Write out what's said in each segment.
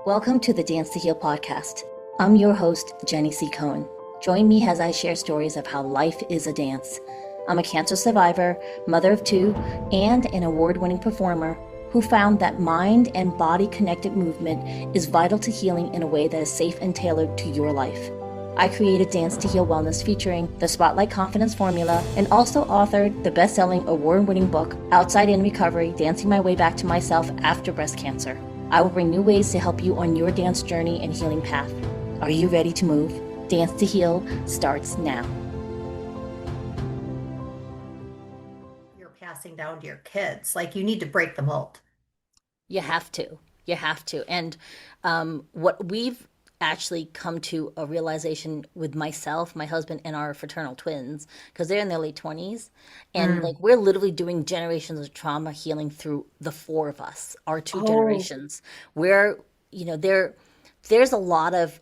Welcome to the Dance to Heal podcast. I'm your host, Jenny C. Cohen. Join me as I share stories of how life is a dance. I'm a cancer survivor, mother of two, and an award-winning performer who found that mind and body connected movement is vital to healing in a way that is safe and tailored to your life. I created Dance to Heal Wellness featuring the Spotlight Confidence Formula and also authored the best-selling award-winning book, Outside In Recovery, Dancing My Way Back to Myself After Breast Cancer. I will bring new ways to help you on your dance journey and healing path. Are you ready to move? Dance to Heal starts now. You're passing down to your kids. Like, you need to break the mold. You have to. You have to. And what we've actually come to a realization with myself, my husband, and our fraternal twins, because they're in their late 20s. And like we're literally doing generations of trauma healing through the four of us, our two Oh, generations. Where, there's a lot of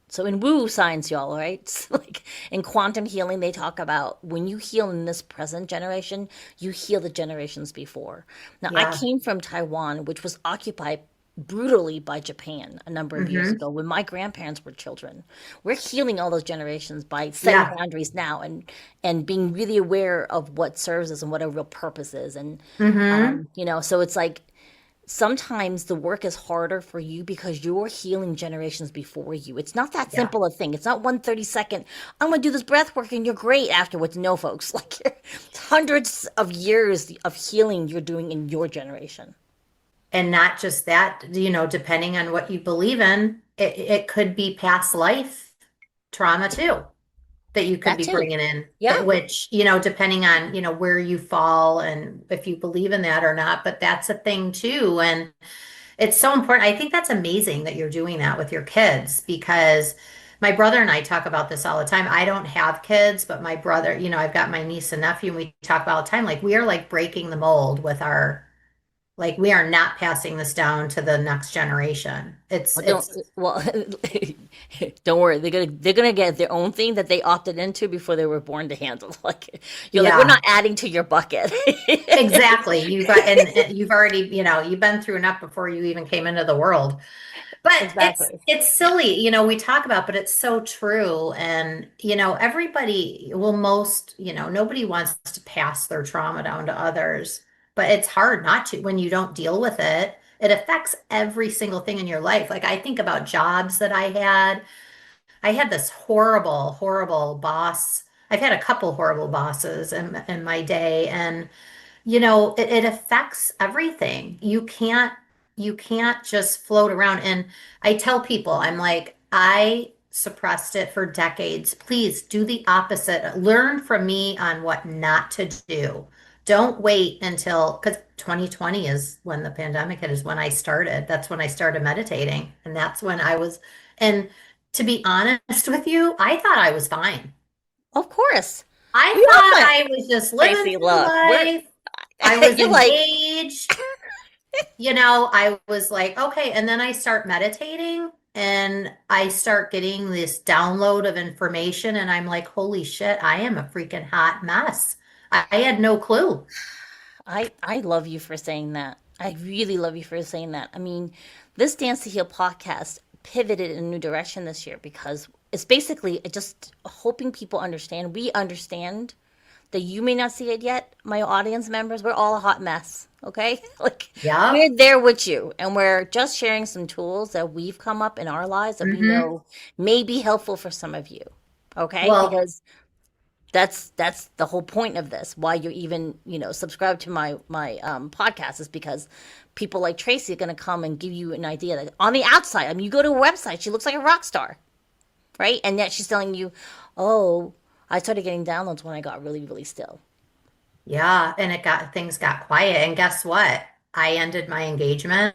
so in woo science, y'all, right? Like in quantum healing, they talk about when you heal in this present generation, you heal the generations before. Now, I yeah. came from Taiwan, which was occupied brutally by Japan a number of years Hmm. ago when my grandparents were children. We're healing all those generations by setting Yeah. boundaries now and being really aware of what serves us and what our real purpose is. And Hmm. so it's like sometimes the work is harder for you because you're healing generations before you. It's not that Yeah. simple a thing. It's not 1 30-second, I'm going to do this breath work and you're great afterwards. No, folks, like hundreds of years of healing you're doing in your generation. And not just that, depending on what you believe in, it could be past life trauma too that you could That be too. bringing in, Yeah. which, depending on, where you fall and if you believe in that or not, but that's a thing too. And it's so important. I think that's amazing that you're doing that with your kids because my brother and I talk about this all the time. I don't have kids, but my brother, I've got my niece and nephew, and we talk about all the time. Like we are like breaking the mold with like we are not passing this down to the next generation. It's Well, don't it's well, don't worry. They're gonna get their own thing that they opted into before they were born to handle. Like you're like, we're not yeah, adding to your bucket. exactly. You've got and you've already, you've been through enough before you even came into the world. But it's Exactly. it's silly, we talk about, but it's so true. And, everybody will nobody wants to pass their trauma down to others, but it's hard not to when you don't deal with it. It affects every single thing in your life. Like I think about jobs that I had. I had this horrible, horrible boss. I've had a couple horrible bosses in my day, and it affects everything. You can't just float around. And I tell people, I'm like, I suppressed it for decades. Please do the opposite. Learn from me on what not to do. Don't wait until, because 2020 is when the pandemic hit, is when I started. That's when I started meditating. And that's when and to be honest with you, I thought I was fine. Of course. I We all thought find I was just living Tracy, through look, we're life. I was you're like, engaged. I was like, okay. And then I start meditating and I start getting this download of information. And I'm like, holy shit, I am a freaking hot mess. I had no clue. I love you for saying that. I really love you for saying that. I mean, this Dance to Heal podcast pivoted in a new direction this year because it's basically just hoping people understand. We understand that you may not see it yet, my audience members. We're all a hot mess, okay? Like Yep. we're there with you, and we're just sharing some tools that we've come up in our lives that we Hmm. know may be helpful for some of you, okay? Well, Because that's the whole point of this. Why you even subscribe to my podcast is because people like Tracy are going to come and give you an idea that on the outside. I mean, you go to a website, she looks like a rock star, right? And yet she's telling you, oh, I started getting downloads when I got really, really still. yeah. And things got quiet. And guess what? I ended my engagement.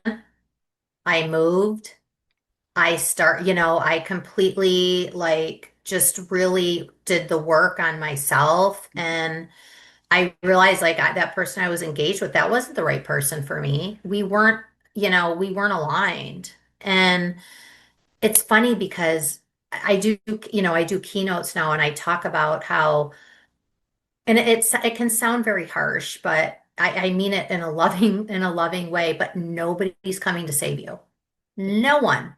I moved. I completely like just really did the work on myself. And I realized like that person I was engaged with, that wasn't the right person for me. We weren't aligned. And it's funny because I do keynotes now and I talk about how, and it can sound very harsh, but I mean it in a loving way, but nobody's coming to save you. No one.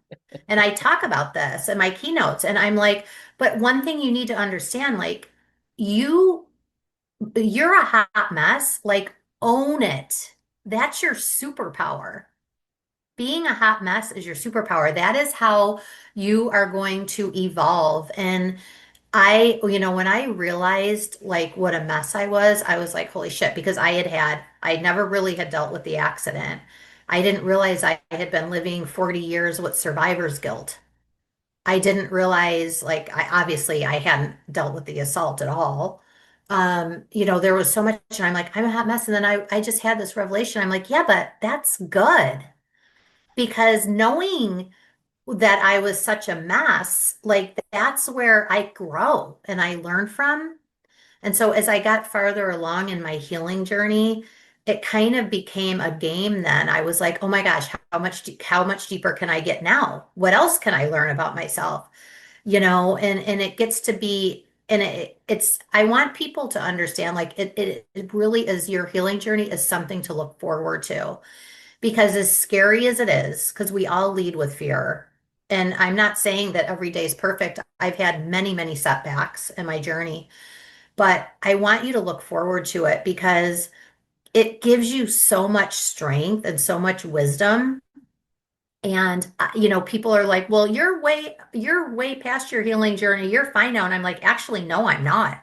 And I talk about this in my keynotes, and I'm like, but one thing you need to understand, like, you you're a hot mess, like, own it. That's your superpower. Being a hot mess is your superpower. That is how you are going to evolve. And when I realized like what a mess I was like, holy shit, because I never really had dealt with the accident. I didn't realize I had been living 40 years with survivor's guilt. I didn't realize, like, obviously I hadn't dealt with the assault at all. There was so much, and I'm like, I'm a hot mess. And then I just had this revelation. I'm like, yeah, but that's good because knowing that I was such a mess, like that's where I grow and I learn from. And so as I got farther along in my healing journey, it kind of became a game then. I was like, oh my gosh, how much deeper can I get now? What else can I learn about myself? And it gets to be and it's I want people to understand like it really is your healing journey is something to look forward to because as scary as it is, because we all lead with fear. And I'm not saying that every day is perfect. I've had many, many setbacks in my journey, but I want you to look forward to it because it gives you so much strength and so much wisdom. And people are like, "Well, you're way past your healing journey. You're fine now." And I'm like, "Actually, no, I'm not.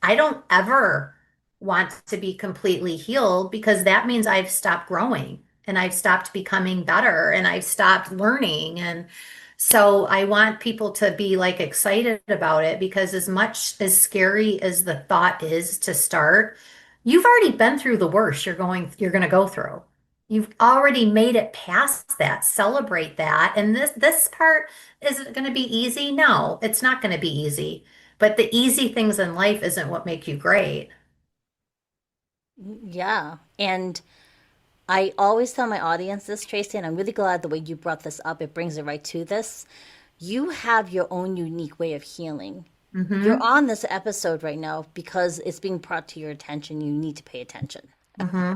I don't ever want to be completely healed because that means I've stopped growing and I've stopped becoming better and I've stopped learning." And so I want people to be like excited about it because as much as scary as the thought is to start, you've already been through the worst you're going to go through. You've already made it past that. Celebrate that. And this part, is it going to be easy? No, it's not going to be easy. But the easy things in life isn't what make you great. Yeah. And I always tell my audience this, Tracy, and I'm really glad the way you brought this up. It brings it right to this. You have your own unique way of healing. You're Mm-hmm. on this episode right now because it's being brought to your attention. You need to pay attention. Mm-hmm.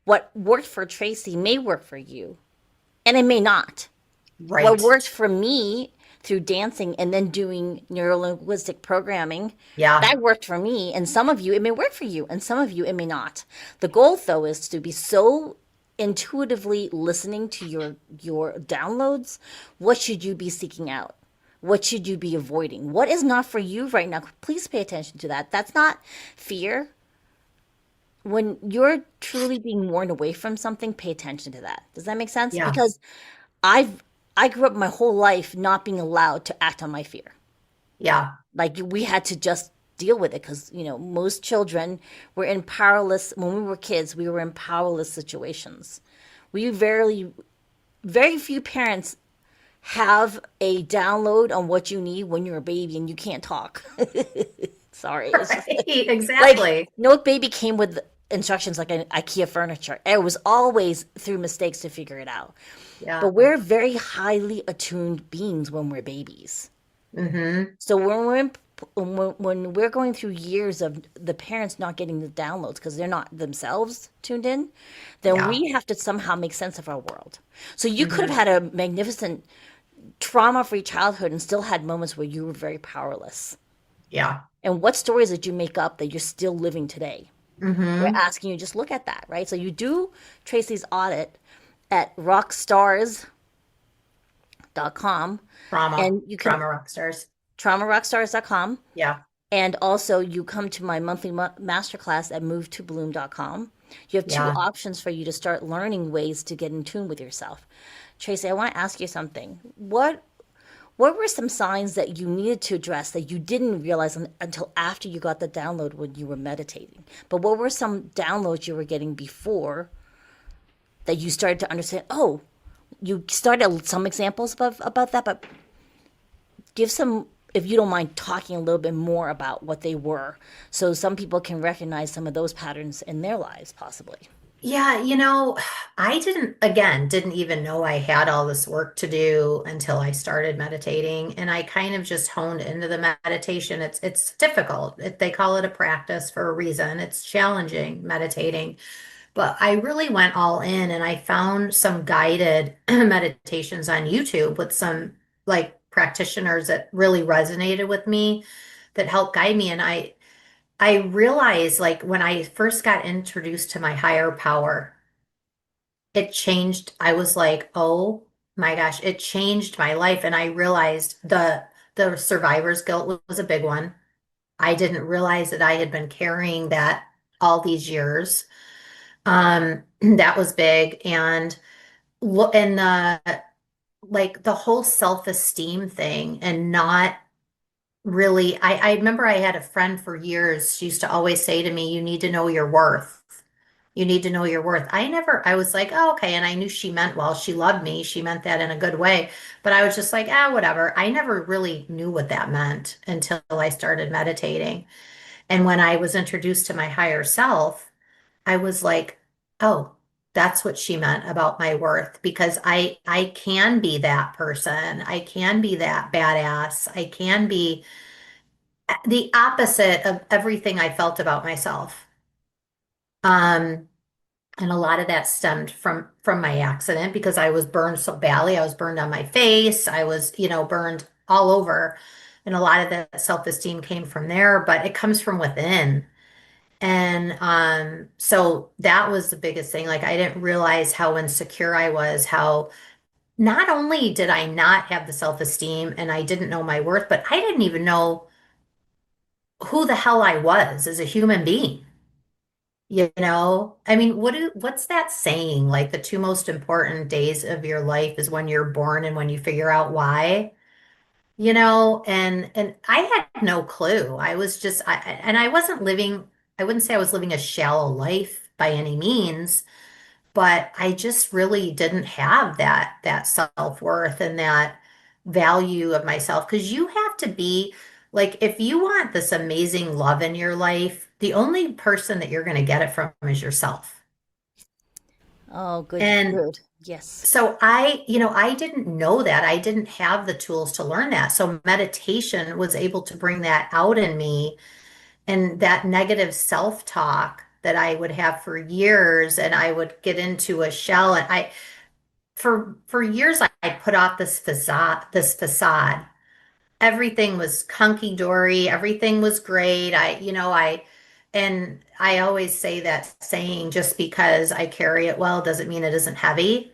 What worked for Tracy may work for you, and it may not. What Right. worked for me through dancing and then doing neurolinguistic programming, Yeah. that worked for me. And some of you, it may work for you, and some of you, it may not. The goal, though, is to be so intuitively listening to your downloads. What should you be seeking out? What should you be avoiding? What is not for you right now? Please pay attention to that. That's not fear. When you're truly being warned away from something, pay attention to that. Does that make sense? Yeah. Because I've I grew up my whole life not being allowed to act on my fear. Yeah. Like we had to just deal with it because most children were in powerless when we were kids. We were in powerless situations. We very few parents have a download on what you need when you're a baby and you can't talk. Sorry, it's just Right. like Exactly. no baby came with instructions like an IKEA furniture. It was always through mistakes to figure it out. Yeah. But we're very highly attuned beings when we're babies. Mm-hmm. So when we're going through years of the parents not getting the downloads because they're not themselves tuned in, then Yeah. we have to somehow make sense of our world. So you could Mm-hmm. have had a magnificent trauma-free childhood and still had moments where you were very powerless. Yeah. And what stories did you make up that you're still living today? We're Mm-hmm. asking you just look at that, right? So you do Tracy's audit at rockstars.com Trauma. and you can Trauma rock stars. traumarockstars.com. Yeah. And also, you come to my monthly masterclass at movetobloom.com. You have two Yeah. options for you to start learning ways to get in tune with yourself. Tracy, I want to ask you something. What were some signs that you needed to address that you didn't realize until after you got the download when you were meditating? But what were some downloads you were getting before that you started to understand? Oh, you started some examples about that, but give some, if you don't mind talking a little bit more about what they were, so some people can recognize some of those patterns in their lives, possibly. Yeah, I didn't even know I had all this work to do until I started meditating. And I kind of just honed into the meditation. It's difficult. They call it a practice for a reason. It's challenging meditating. But I really went all in and I found some guided meditations on YouTube with some like practitioners that really resonated with me that helped guide me. And I realized like when I first got introduced to my higher power, it changed. I was like, oh my gosh, it changed my life. And I realized the survivor's guilt was a big one. I didn't realize that I had been carrying that all these years. That was big. And look, and the like the whole self-esteem thing and not really, I remember I had a friend for years. She used to always say to me, you need to know your worth. You need to know your worth. I was like, oh, okay. And I knew she meant well. She loved me. She meant that in a good way. But I was just like, ah, whatever. I never really knew what that meant until I started meditating. And when I was introduced to my higher self, I was like, oh, that's what she meant about my worth because I can be that person. I can be that badass. I can be the opposite of everything I felt about myself. Um, and a lot of that stemmed from my accident because I was burned so badly. I was burned on my face. I was, burned all over. And a lot of that self-esteem came from there, but it comes from within. And so that was the biggest thing. Like I didn't realize how insecure I was, how not only did I not have the self-esteem and I didn't know my worth, but I didn't even know who the hell I was as a human being. I mean, what's that saying? Like the two most important days of your life is when you're born and when you figure out why, and I had no clue. I was just and I wasn't living, I wouldn't say I was living a shallow life by any means, but I just really didn't have that self-worth and that value of myself because you have to be like if you want this amazing love in your life, the only person that you're going to get it from is yourself. Oh, good, And good. Yes. so I didn't know that. I didn't have the tools to learn that. So meditation was able to bring that out in me and that negative self-talk that I would have for years and I would get into a shell and I for years I put off this facade. Everything was hunky dory, everything was great. And I always say that saying just because I carry it well doesn't mean it isn't heavy.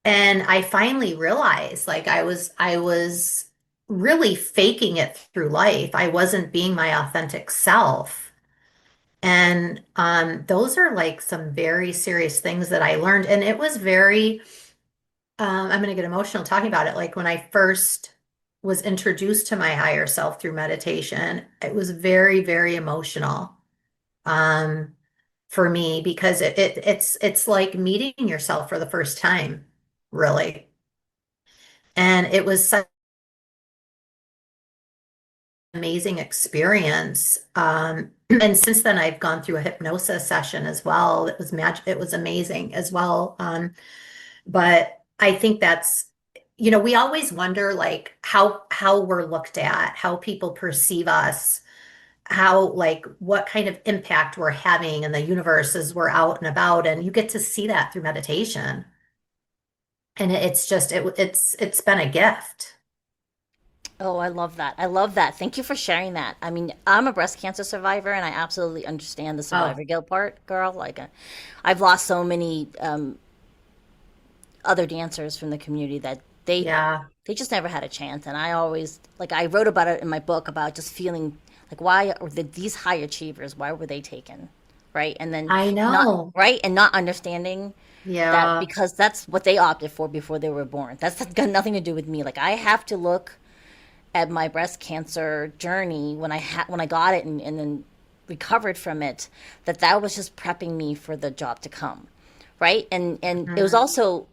And I finally realized like I was really faking it through life. I wasn't being my authentic self. And those are like some very serious things that I learned. And it was very, I'm going to get emotional talking about it. Like when I first was introduced to my higher self through meditation, it was very, very emotional um, for me because it's like meeting yourself for the first time, really. And it was such an amazing experience. And since then, I've gone through a hypnosis session as well. It was magic. It was amazing as well. But I think we always wonder like how we're looked at, how people perceive us, how like what kind of impact we're having in the universe as we're out and about, and you get to see that through meditation. And it's been a gift. Oh, I love that. I love that. Thank you for sharing that. I mean, I'm a breast cancer survivor, and I absolutely understand the Oh, survivor guilt part, girl. Like, I've lost so many other dancers from the community that yeah. they just never had a chance. And I always like I wrote about it in my book about just feeling like why are these high achievers? Why were they taken, right? And then I not know. right and not understanding that Yeah. because that's what they opted for before they were born. That's got nothing to do with me. Like I have to look at my breast cancer journey when I got it and then recovered from it, that was just prepping me for the job to come, right? And it was Mhm. also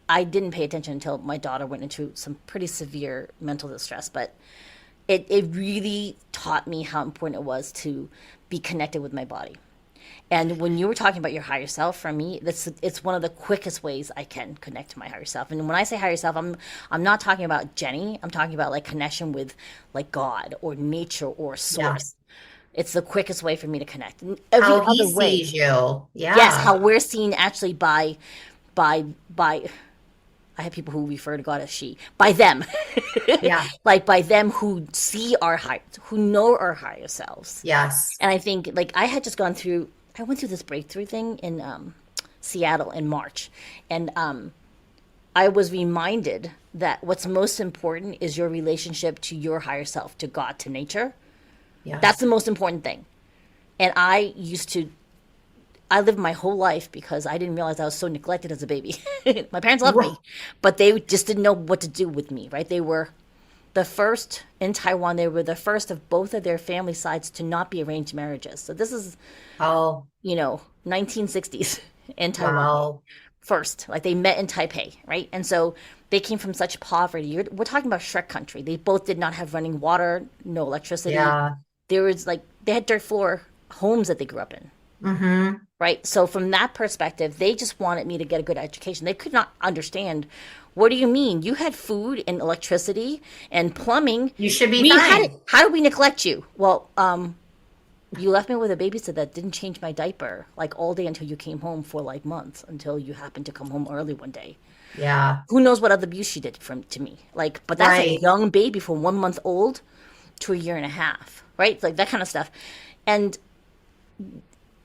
I didn't pay attention until my daughter went into some pretty severe mental distress, but it really taught me how important it was to be connected with my body. And when you were talking about your higher self, for me, it's one of the quickest ways I can connect to my higher self. And when I say higher self, I'm not talking about Jenny. I'm talking about like connection with like God or nature or Yeah. source. It's the quickest way for me to connect. Every How he other way, sees you. yes, Yeah. how we're seen actually by I have people who refer to God as she, by them, Yeah. like by them who see our high, who know our higher selves. Yes. And I think like I went through this breakthrough thing in Seattle in March, and I was reminded that what's most important is your relationship to your higher self, to God, to nature. That's the Yes. most important thing. And I lived my whole life because I didn't realize I was so neglected as a baby. My parents loved Right. me, but they just didn't know what to do with me, right? They were the first in Taiwan, they were the first of both of their family sides to not be arranged marriages. So this is, Oh, 1960s in Taiwan wow. first. Like they met in Taipei, right? And so they came from such poverty. We're talking about Shrek country. They both did not have running water, no electricity. Yeah. There was like, they had dirt floor homes that they grew up in, Mm-hmm. right? So from that perspective, they just wanted me to get a good education. They could not understand. What do you mean? You had food and electricity and plumbing. You should be We had it. fine. How did we neglect you? Well, you left me with a babysitter that didn't change my diaper like all day until you came home for like months until you happened to come home early one day. Yeah. Who knows what other abuse she did from to me? Like, but that's a Right. young baby from 1 month old to a year and a half, right? Like that kind of stuff. And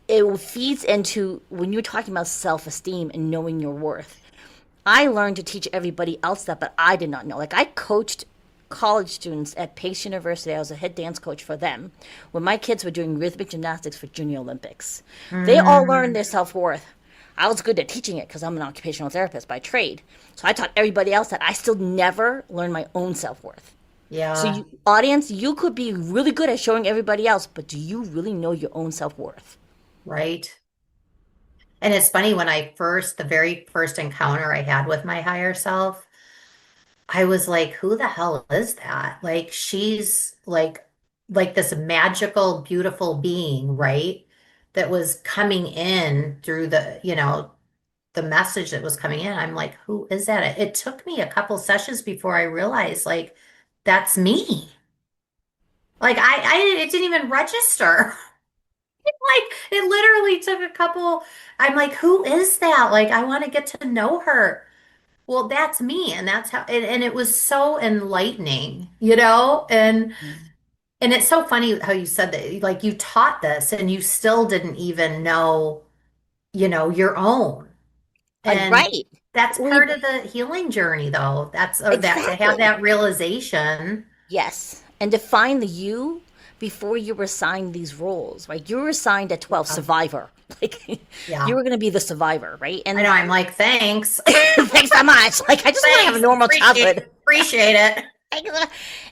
it feeds into when you're talking about self esteem and knowing your worth. I learned to teach everybody else that, but I did not know. Like I coached college students at Pace University. I was a head dance coach for them when my kids were doing rhythmic gymnastics for Junior Olympics. They all learned Mm, their self worth. I was good at teaching it because I'm an occupational therapist by trade. So I taught everybody else that. I still never learned my own self worth. So, yeah. you, audience, you could be really good at showing everybody else, but do you really know your own self worth? Right. And it's funny when the very first encounter I had with my higher self, I was like, who the hell is that? Like she's like this magical, beautiful being, right? That was coming in through the message that was coming in. I'm like, who is that? It took me a couple sessions before I realized like that's me. Like it didn't even register. Like it literally took a couple. I'm like, who is that? Like I want to get to know her. Well, that's me, and that's how. And it was so enlightening, And it's so funny how you said that. Like you taught this, and you still didn't even know, your own. And Right. that's We, part of the healing journey, though. That's or that to have exactly. that realization. Yes. And define the you before you were assigned these roles, right? You were assigned at 12, Yeah, survivor. Like you yeah. were going to be the survivor, right? I And know. I'm like, thanks, thanks so much. Like I just want to have a thanks, normal appreciate childhood. appreciate it,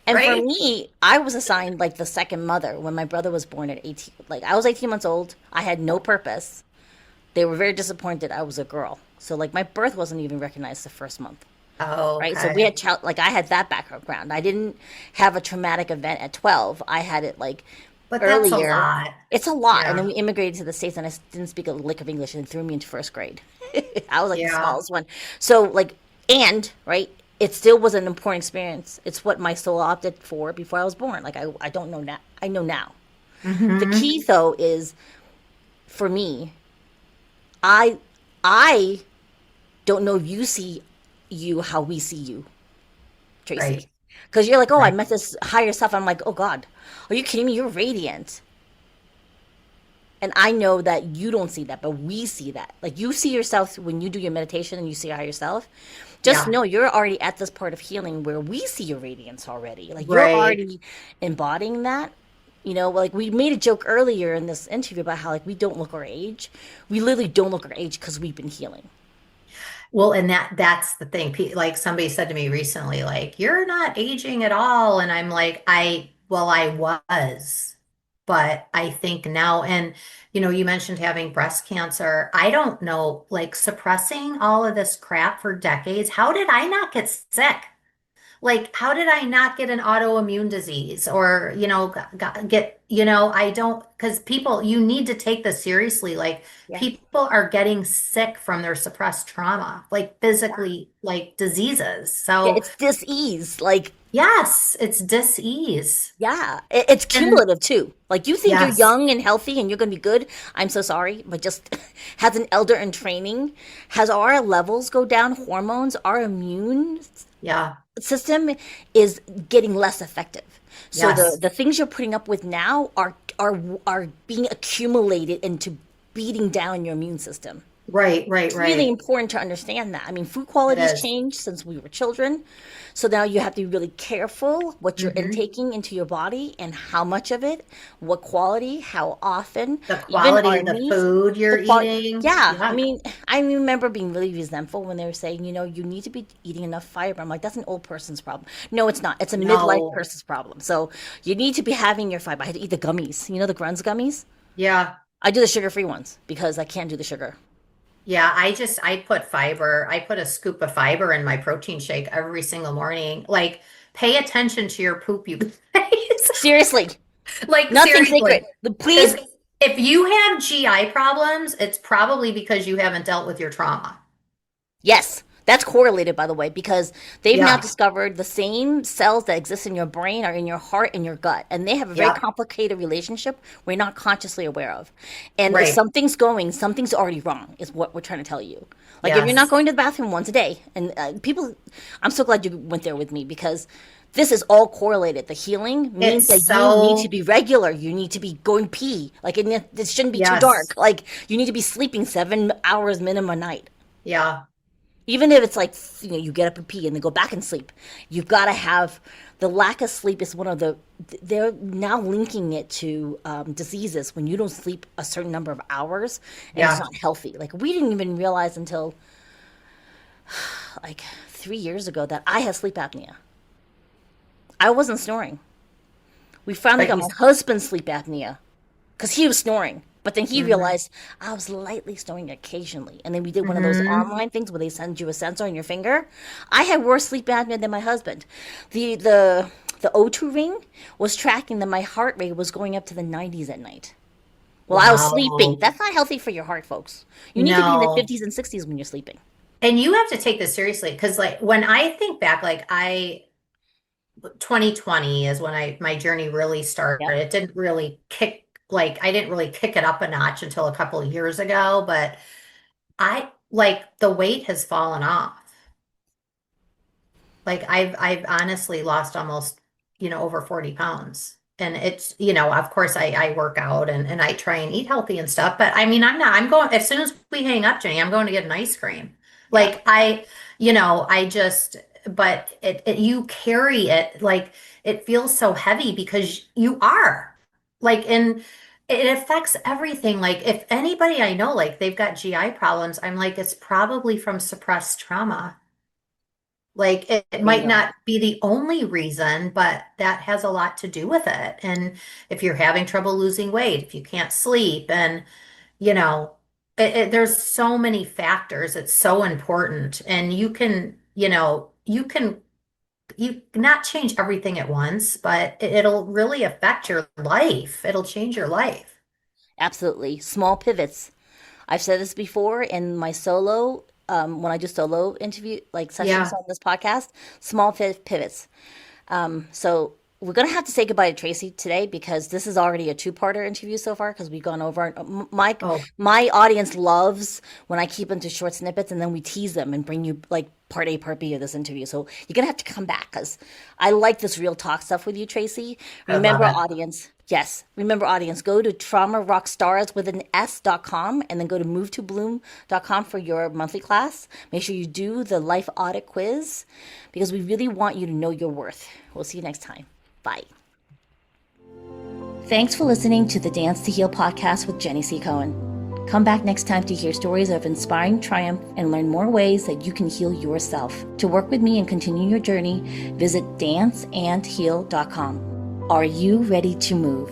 And for right? me, I was assigned like the second mother when my brother was born at 18. Like I was 18 months old. I had no purpose. They were very disappointed I was a girl. So like my birth wasn't even recognized the first month. Oh, Right? So we okay. had like I had that background. I didn't have a traumatic event at 12. I had it like But that's a earlier. lot. It's a lot. And then Yeah, we immigrated to the States and I didn't speak a lick of English and threw me into first grade. I was like the yeah. smallest one. So like right? It still was an important experience. It's what my soul opted for before I was born. Like I don't know now. I know now. The Hmm. key though is for me, I I don't know if you see you how we see you, Tracy. Right, Because you're like, oh, I right. met this higher self. I'm like, oh God, are you kidding me? You're radiant. And I know that you don't see that, but we see that. Like you see yourself when you do your meditation and you see higher self. Just Yeah, know you're already at this part of healing where we see your radiance already. Like you're right. already embodying that. Like we made a joke earlier in this interview about how like we don't look our age. We literally don't look our age because we've been healing. Well, and that's the thing. Like somebody said to me recently, like, you're not aging at all. And I'm like, well, I was, but I think now, and you mentioned having breast cancer. I don't know, like suppressing all of this crap for decades. How did I not get sick? Like, how did I not get an autoimmune disease or, get I don't, because people, you need to take this seriously. Like, Yeah. people are getting sick from their suppressed trauma, like physically, like diseases. Yeah, So, it's dis-ease. Like, yes, it's dis-ease. yeah, it's And cumulative too. Like you think you're yes, young and healthy and you're going to be good. I'm so sorry, but just has an elder in training, has our levels go down, hormones, our immune yeah, system is getting less effective. So the yes, the things you're putting up with now are being accumulated into beating down your immune system. right, right, It's really right. important to understand that. I mean, food It quality's is. changed since we were children. So now you have to be really careful what you're Hmm. intaking into your body and how much of it, what quality, how often, The even quality our of the meat, food the you're quality. eating. Yeah, I Yeah, mean, I remember being really resentful when they were saying, you need to be eating enough fiber. I'm like, that's an old person's problem. No, it's not. It's a midlife no, person's problem. So you need to be having your fiber. I had to eat the gummies. You know the Grunz gummies? yeah. I do the sugar-free ones because I can't do the sugar. Yeah, I put fiber. I put a scoop of fiber in my protein shake every single morning. Like, pay attention to your poop, you guys. Seriously, Like, nothing sacred. seriously. Please. Because if you have GI problems, it's probably because you haven't dealt with your trauma. Yes, that's correlated, by the way, because they've now Yeah, discovered the same cells that exist in your brain are in your heart and your gut, and they have a very yeah, complicated relationship we're not consciously aware of. And if right. something's going, something's already wrong, is what we're trying to tell you. Like if you're not Yes. going to the bathroom once a day, and people, I'm so glad you went there with me because this is all correlated. The healing means It's that you need to so, be regular. You need to be going pee. Like it shouldn't be too yes. dark. Like you need to be sleeping 7 hours minimum a night. Yeah. Even if it's like, you get up and pee and then go back and sleep, you've got to have the lack of sleep is one of the, they're now linking it to diseases when you don't sleep a certain number of hours and it's Yeah. not healthy. Like, we didn't even realize until like 3 years ago that I had sleep apnea. I wasn't snoring. We finally But got you, my husband's sleep apnea because he was snoring. But then he hmm realized I was lightly snoring occasionally. And then we did one of those hmm online things where they send you a sensor on your finger. I had worse sleep apnea than my husband. The O2 ring was tracking that my heart rate was going up to the 90s at night. Well, I was sleeping. Wow. That's not healthy for your heart, folks. You need to be in the No. 50s and 60s when you're sleeping. And you have to take this seriously because, like, when I think back, 2020 is when my journey really started. Yep. It didn't really kick, like, I didn't really kick it up a notch until a couple of years ago, but the weight has fallen off. Like, I've honestly lost almost, over 40 pounds. And it's, of course I work out and I try and eat healthy and stuff, but I mean, I'm going, as soon as we hang up, Jenny, I'm going to get an ice cream. Yeah. Like, I just, but you carry it, like, it feels so heavy because you are like, and it affects everything. Like, if anybody I know, like, they've got GI problems, I'm like, it's probably from suppressed trauma. Like, it might Bingo. not be the only reason, but that has a lot to do with it. And if you're having trouble losing weight, if you can't sleep, and you know, there's so many factors. It's so important. And you not change everything at once, but it'll really affect your life. It'll change your life. Absolutely. Small pivots. I've said this before in my solo, when I do solo interview, like sessions Yeah. on this podcast, small pivots. So we're gonna have to say goodbye to Tracy today because this is already a two-parter interview so far because we've gone over. Oh, My audience loves when I keep them to short snippets and then we tease them and bring you like part A, part B of this interview. So you're gonna have to come back because I like this real talk stuff with you, Tracy. I love Remember, it. audience. Yes, remember, audience. Go to traumarockstars with an S.com and then go to movetobloom.com for your monthly class. Make sure you do the life audit quiz because we really want you to know your worth. We'll see you next time. Bye. Thanks for listening to the Dance to Heal podcast with Jenny C. Cohen. Come back next time to hear stories of inspiring triumph and learn more ways that you can heal yourself. To work with me and continue your journey, visit danceandheal.com. Are you ready to move?